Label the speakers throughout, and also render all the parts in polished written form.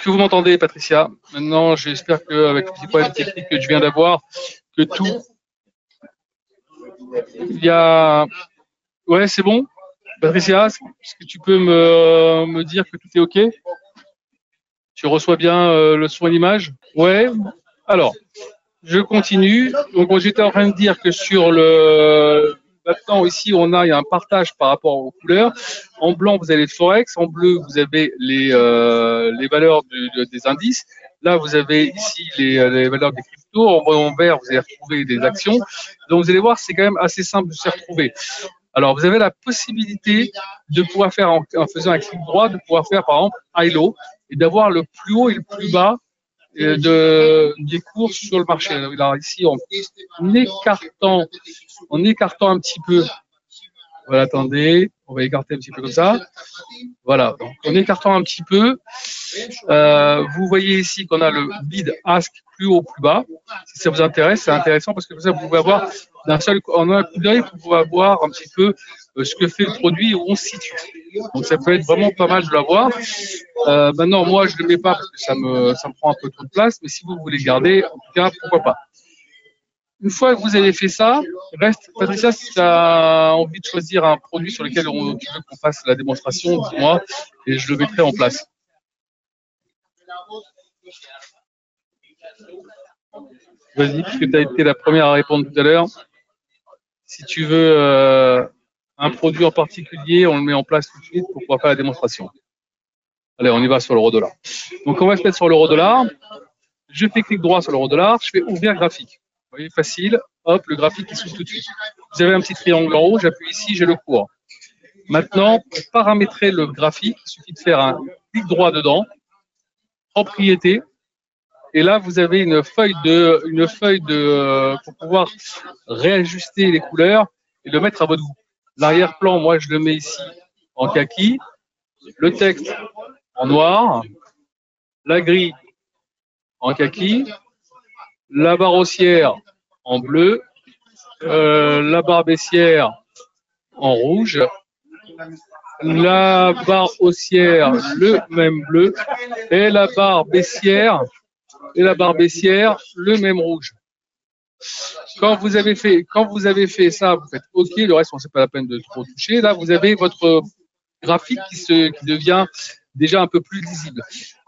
Speaker 1: que vous m'entendez, Patricia? Maintenant, j'espère qu'avec le petit problème technique que je viens d'avoir, que tout... Il y a... Ouais, c'est bon? Patricia, est-ce que tu peux me dire que tout est OK? Tu reçois bien le son et l'image? Ouais. Alors, je continue. Donc, j'étais en train de dire que sur le... Maintenant, ici, il y a un partage par rapport aux couleurs. En blanc, vous avez le forex. En bleu, vous avez les valeurs des indices. Là, vous avez ici les valeurs des cryptos. En vert, vous allez retrouver des actions. Donc, vous allez voir, c'est quand même assez simple de s'y retrouver. Alors, vous avez la possibilité de pouvoir faire, en faisant un clic droit, de pouvoir faire, par exemple, high-low et d'avoir le plus haut et le plus bas des cours sur le marché. Alors ici, en écartant un petit peu, voilà, attendez, on va écarter un petit peu comme ça. Voilà, donc en écartant un petit peu, vous voyez ici qu'on a le bid ask plus haut, plus bas. Si ça vous intéresse, c'est intéressant parce que vous pouvez avoir en un coup d'œil, vous pouvez avoir un petit peu ce que fait le produit et où on se situe. Donc ça peut être vraiment pas mal de l'avoir. Maintenant, moi, je ne le mets pas parce que ça me prend un peu trop de place, mais si vous voulez le garder, en tout cas, pourquoi pas. Une fois que vous avez fait ça, reste, Patricia, si tu as envie de choisir un produit sur lequel tu veux qu'on fasse la démonstration, dis-moi, et je le mettrai en place. Vas-y, puisque tu as été la première à répondre tout à l'heure. Si tu veux un produit en particulier, on le met en place tout de suite pour pouvoir faire la démonstration. Allez, on y va sur l'euro-dollar. Donc, on va se mettre sur l'euro-dollar. Je fais clic droit sur l'euro-dollar. Je fais ouvrir graphique. Vous voyez, facile. Hop, le graphique qui s'ouvre tout de suite. Vous avez un petit triangle en haut. J'appuie ici, j'ai le cours. Maintenant, pour paramétrer le graphique, il suffit de faire un clic droit dedans. Propriété. Et là, vous avez une feuille pour pouvoir réajuster les couleurs et le mettre à votre goût. L'arrière-plan, moi, je le mets ici en kaki. Le texte en noir. La grille en kaki. La barre haussière en bleu. La barre baissière en rouge. La barre haussière, le même bleu. Et la barre baissière, le même rouge. Quand vous avez fait ça, vous faites OK, le reste, on sait pas la peine de trop toucher. Là, vous avez votre graphique qui devient déjà un peu plus lisible.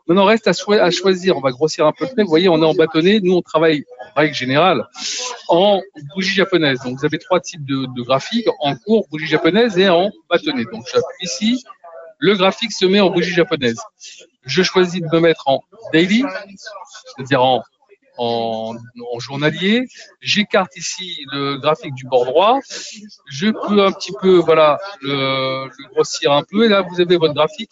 Speaker 1: Maintenant, reste à choisir. On va grossir un peu le trait. Vous voyez, on est en bâtonnet. Nous, on travaille, en règle générale, en bougie japonaise. Donc, vous avez trois types de graphiques, en cours, bougie japonaise et en bâtonnet. Donc, j'appuie ici. Le graphique se met en bougie japonaise. Je choisis de me mettre en daily, c'est-à-dire en journalier. J'écarte ici le graphique du bord droit. Je peux un petit peu, voilà, le grossir un peu. Et là, vous avez votre graphique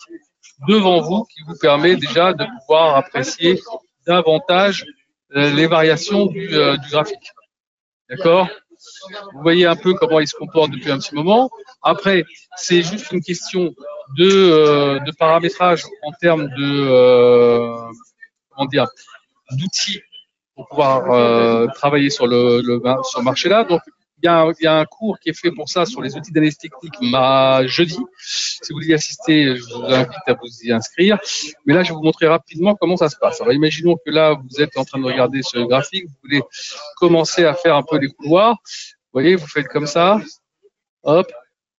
Speaker 1: devant vous qui vous permet déjà de pouvoir apprécier davantage les variations du graphique. D'accord? Vous voyez un peu comment il se comporte depuis un petit moment. Après, c'est juste une question de paramétrage en termes d'outils pour pouvoir travailler sur le marché là. Donc, il y a un cours qui est fait pour ça sur les outils d'analyse technique jeudi. Si vous voulez y assister, je vous invite à vous y inscrire. Mais là, je vais vous montrer rapidement comment ça se passe. Alors, imaginons que là, vous êtes en train de regarder ce graphique, vous voulez commencer à faire un peu les couloirs. Vous voyez, vous faites comme ça. Hop,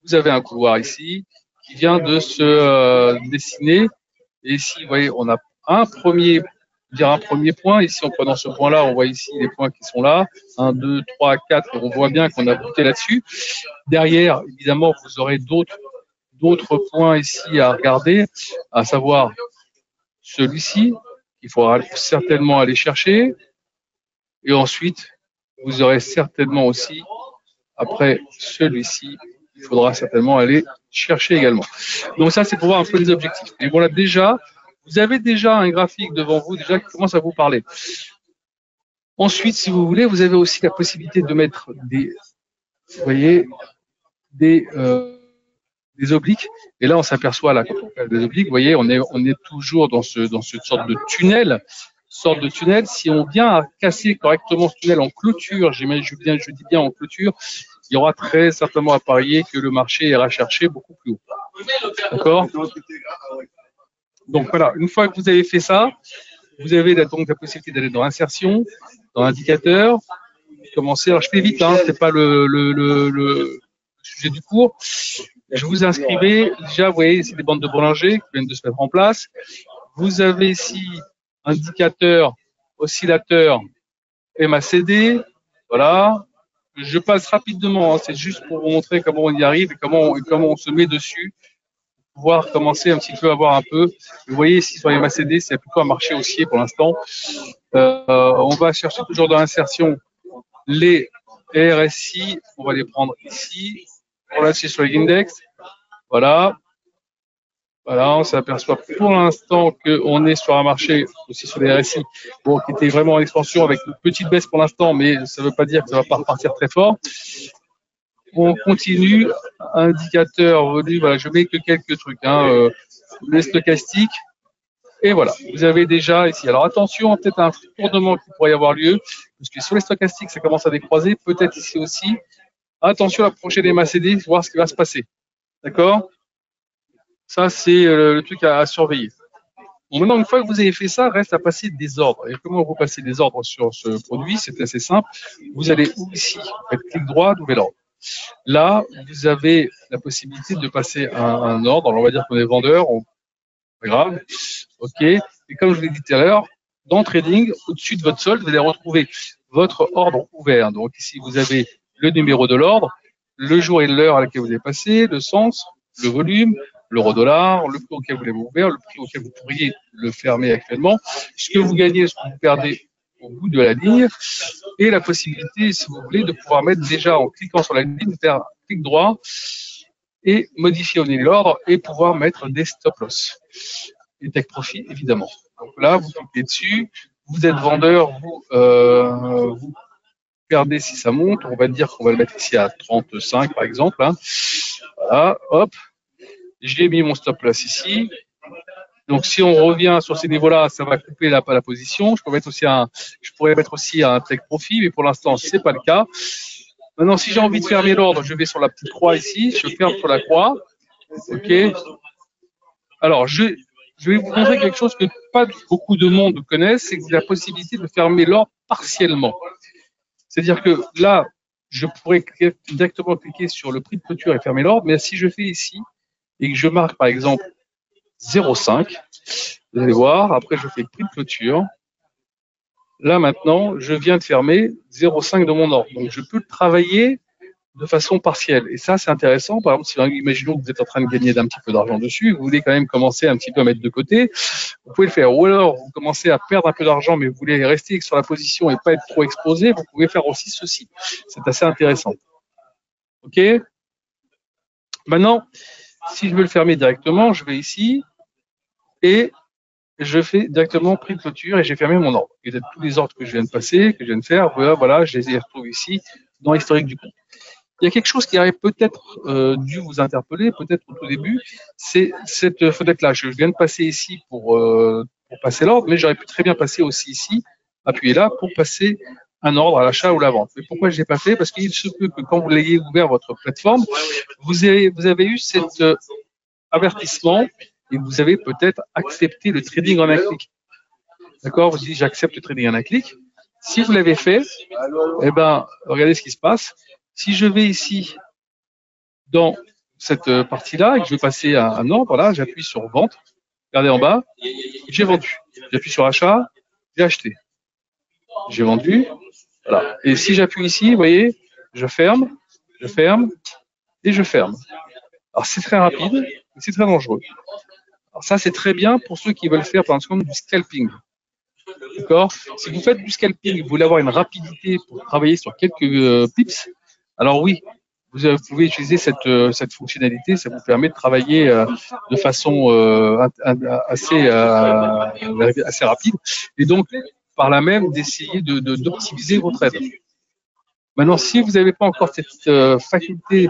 Speaker 1: vous avez un couloir ici qui vient de se dessiner. Et ici, vous voyez, on a un premier point. Ici, en prenant ce point-là, on voit ici les points qui sont là. 1, 2, 3, 4. Et on voit bien qu'on a bouté là-dessus. Derrière, évidemment, vous aurez d'autres points ici à regarder, à savoir celui-ci, qu'il faudra certainement aller chercher. Et ensuite, vous aurez certainement aussi, après celui-ci, il faudra certainement aller chercher également. Donc ça, c'est pour voir un peu les objectifs. Et voilà, déjà, vous avez déjà un graphique devant vous déjà qui commence à vous parler. Ensuite, si vous voulez, vous avez aussi la possibilité de mettre vous voyez, des obliques. Et là, on s'aperçoit là, quand on fait des obliques, vous voyez, on est toujours dans cette sorte de tunnel. Si on vient à casser correctement ce tunnel en clôture, je dis bien en clôture, il y aura très certainement à parier que le marché ira chercher beaucoup plus haut. D'accord? Donc voilà, une fois que vous avez fait ça, vous avez donc la possibilité d'aller dans insertion, dans indicateur, commencer. Alors je fais vite, hein, c'est pas le sujet du cours. Je vous inscrivez. Déjà, vous voyez, c'est des bandes de Bollinger qui viennent de se mettre en place. Vous avez ici indicateur, oscillateur, MACD. Voilà. Je passe rapidement, hein, c'est juste pour vous montrer comment on y arrive et comment on se met dessus, pour pouvoir commencer un petit peu à voir un peu. Vous voyez ici sur les MACD, c'est plutôt un marché haussier pour l'instant. On va chercher toujours dans l'insertion les RSI, on va les prendre ici. Voilà, c'est sur l'index. Voilà. Voilà, on s'aperçoit pour l'instant qu'on est sur un marché aussi sur les RSI, bon, qui était vraiment en expansion avec une petite baisse pour l'instant, mais ça ne veut pas dire que ça va pas repartir très fort. On continue, indicateur volume, voilà, je mets que quelques trucs, hein, les stochastiques, et voilà, vous avez déjà ici. Alors attention, peut-être un tournement qui pourrait y avoir lieu, parce que sur les stochastiques, ça commence à décroiser, peut-être ici aussi. Attention à approcher des MACD, voir ce qui va se passer. D'accord? Ça, c'est le truc à surveiller. Bon, maintenant, une fois que vous avez fait ça, reste à passer des ordres. Et comment vous passez des ordres sur ce produit? C'est assez simple. Vous allez ici, vous faites clic droit, nouvel ordre. Là, vous avez la possibilité de passer un ordre. Alors, on va dire qu'on est vendeur, pas grave. OK. Et comme je vous l'ai dit tout à l'heure, dans Trading, au-dessus de votre solde, vous allez retrouver votre ordre ouvert. Donc, ici, vous avez le numéro de l'ordre, le jour et l'heure à laquelle vous avez passé, le sens, le volume, l'euro-dollar, le prix auquel vous l'avez ouvert, le prix auquel vous pourriez le fermer actuellement, ce que vous gagnez, ce que vous perdez au bout de la ligne, et la possibilité, si vous voulez, de pouvoir mettre déjà en cliquant sur la ligne, faire un clic droit et modifier au niveau de l'ordre et pouvoir mettre des stop-loss. Et take profit, évidemment. Donc là, vous cliquez dessus, vous êtes vendeur, vous perdez si ça monte, on va dire qu'on va le mettre ici à 35 par exemple. Hein. Voilà, hop, j'ai mis mon stop loss ici. Donc si on revient sur ces niveaux-là, ça va couper la position. Je pourrais mettre aussi un take profit, mais pour l'instant c'est pas le cas. Maintenant, si j'ai envie de fermer l'ordre, je vais sur la petite croix ici, je ferme sur la croix. Ok. Alors je vais vous montrer quelque chose que pas beaucoup de monde connaissent, c'est la possibilité de fermer l'ordre partiellement. C'est-à-dire que là, je pourrais directement cliquer sur le prix de clôture et fermer l'ordre, mais si je fais ici et que je marque par exemple 0,5, vous allez voir, après je fais le prix de clôture. Là maintenant, je viens de fermer 0,5 de mon ordre. Donc je peux travailler de façon partielle. Et ça, c'est intéressant. Par exemple, si imaginons que vous êtes en train de gagner d'un petit peu d'argent dessus, vous voulez quand même commencer un petit peu à mettre de côté, vous pouvez le faire. Ou alors, vous commencez à perdre un peu d'argent, mais vous voulez rester sur la position et pas être trop exposé, vous pouvez faire aussi ceci. C'est assez intéressant. OK? Maintenant, si je veux le fermer directement, je vais ici et je fais directement prix de clôture et j'ai fermé mon ordre. Et tous les ordres que je viens de passer, que je viens de faire, voilà, je les retrouve ici dans l'historique du compte. Il y a quelque chose qui aurait peut-être dû vous interpeller, peut-être au tout début, c'est cette fenêtre-là. Je viens de passer ici pour passer l'ordre, mais j'aurais pu très bien passer aussi ici, appuyer là, pour passer un ordre à l'achat ou la vente. Mais pourquoi je ne l'ai pas fait? Parce qu'il se peut que quand vous l'ayez ouvert votre plateforme, vous avez eu cet avertissement et vous avez peut-être accepté le trading en un clic. D'accord? Vous dites j'accepte le trading en un clic. Si vous l'avez fait, eh ben, regardez ce qui se passe. Si je vais ici dans cette partie-là et que je vais passer à un ordre, là, j'appuie sur vente. Regardez en bas, j'ai vendu. J'appuie sur achat, j'ai acheté. J'ai vendu. Voilà. Et si j'appuie ici, vous voyez, je ferme et je ferme. Alors c'est très rapide, mais c'est très dangereux. Alors ça, c'est très bien pour ceux qui veulent faire par exemple du scalping. D'accord? Si vous faites du scalping, vous voulez avoir une rapidité pour travailler sur quelques pips, alors oui, vous pouvez utiliser cette fonctionnalité, ça vous permet de travailler de façon assez rapide et donc par là même d'essayer d'optimiser vos trades. Maintenant, si vous n'avez pas encore cette faculté,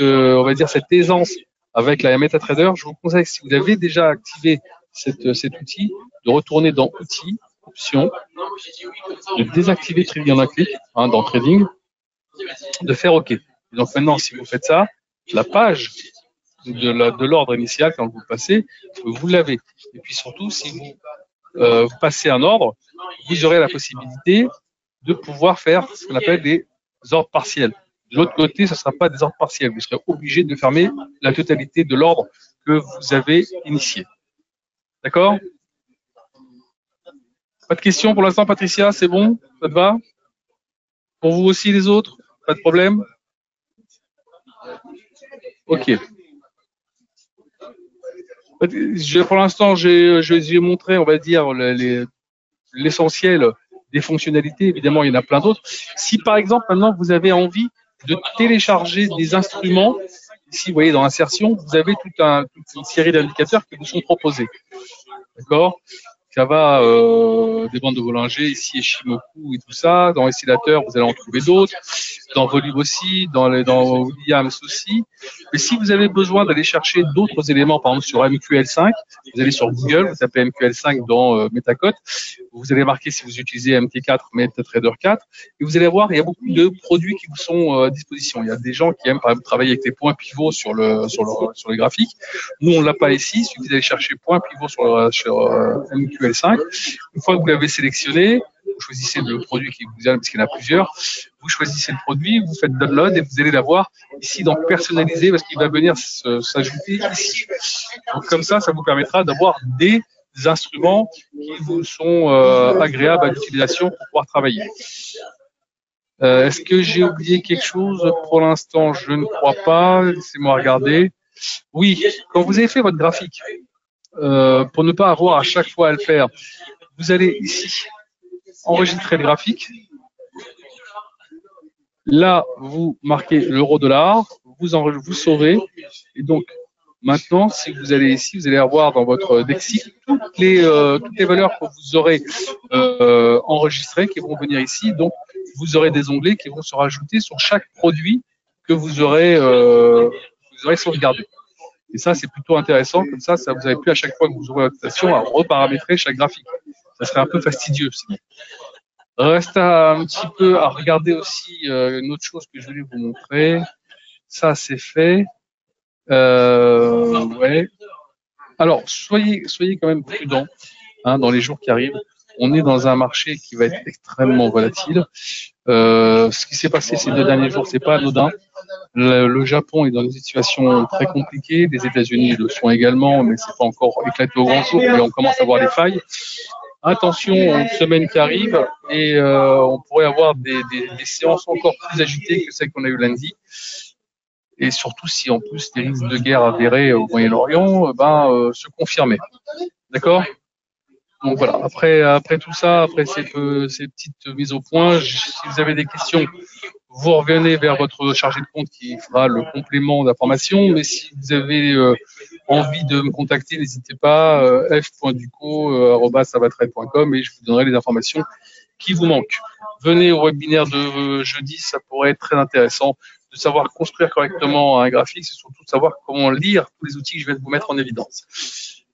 Speaker 1: on va dire cette aisance avec la MetaTrader, je vous conseille, si vous avez déjà activé cet outil, de retourner dans Outils, Options, de désactiver Trading en un clic, dans Trading, de faire OK. Et donc maintenant, si vous faites ça, la page de l'ordre initial, quand vous le passez, vous l'avez. Et puis surtout, si vous passez un ordre, vous aurez la possibilité de pouvoir faire ce qu'on appelle des ordres partiels. De l'autre côté, ce ne sera pas des ordres partiels. Vous serez obligé de fermer la totalité de l'ordre que vous avez initié. D'accord? Pas de questions pour l'instant, Patricia, c'est bon? Ça te va? Pour vous aussi, les autres? Pas de problème? Ok. Pour l'instant, j'ai montré, on va dire, l'essentiel des fonctionnalités. Évidemment, il y en a plein d'autres. Si, par exemple, maintenant, vous avez envie de télécharger des instruments, ici, vous voyez, dans Insertion, vous avez toute une série d'indicateurs qui vous sont proposés. D'accord? Ça va des bandes de Bollinger, ici Shimoku et tout ça. Dans Oscillateur, vous allez en trouver d'autres. Dans Volume aussi, dans Williams aussi. Mais si vous avez besoin d'aller chercher d'autres éléments, par exemple sur MQL5, vous allez sur Google, vous tapez MQL5 dans Metacode, vous allez marquer si vous utilisez MT4, MetaTrader 4, et vous allez voir, il y a beaucoup de produits qui vous sont à disposition. Il y a des gens qui aiment par exemple travailler avec les points pivots sur les graphiques. Nous, on l'a pas ici. Il suffit d'aller chercher point pivot sur MQL5. Une fois que vous l'avez sélectionné, vous choisissez le produit qui vous aime, parce qu'il y en a plusieurs. Vous choisissez le produit, vous faites download et vous allez l'avoir ici dans personnaliser parce qu'il va venir s'ajouter ici. Donc comme ça vous permettra d'avoir des instruments qui vous sont agréables à l'utilisation pour pouvoir travailler. Est-ce que j'ai oublié quelque chose? Pour l'instant, je ne crois pas. Laissez-moi regarder. Oui, quand vous avez fait votre graphique, pour ne pas avoir à chaque fois à le faire, vous allez ici enregistrer le graphique. Là, vous marquez l'euro-dollar, vous sauvez. Et donc, maintenant, si vous allez ici, vous allez avoir dans votre Dexi toutes les valeurs que vous aurez enregistrées qui vont venir ici. Donc, vous aurez des onglets qui vont se rajouter sur chaque produit que vous aurez sauvegardé. Et ça, c'est plutôt intéressant. Comme ça, vous n'avez plus à chaque fois que vous ouvrez votre station à reparamétrer chaque graphique. Ça serait un peu fastidieux sinon. Reste un petit peu à regarder aussi une autre chose que je voulais vous montrer. Ça, c'est fait. Ouais. Alors, soyez quand même prudents dans les jours qui arrivent. On est dans un marché qui va être extrêmement volatile. Ce qui s'est passé ces 2 derniers jours, c'est pas anodin. Le Japon est dans une situation très compliquée. Les États-Unis le sont également, mais c'est pas encore éclaté au grand jour. Mais on commence à voir les failles. Attention aux semaines qui arrivent et on pourrait avoir des séances encore plus agitées que celles qu'on a eues lundi. Et surtout si en plus les risques de guerre avérés au Moyen-Orient se confirmaient. D'accord? Donc voilà, après tout ça, après ces petites mises au point, si vous avez des questions, vous revenez vers votre chargé de compte qui fera le complément d'information. Mais si vous avez envie de me contacter, n'hésitez pas, f.duco@savatrade.com et je vous donnerai les informations qui vous manquent. Venez au webinaire de jeudi, ça pourrait être très intéressant de savoir construire correctement un graphique, c'est surtout de savoir comment lire tous les outils que je vais vous mettre en évidence.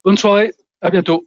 Speaker 1: Bonne soirée, à bientôt.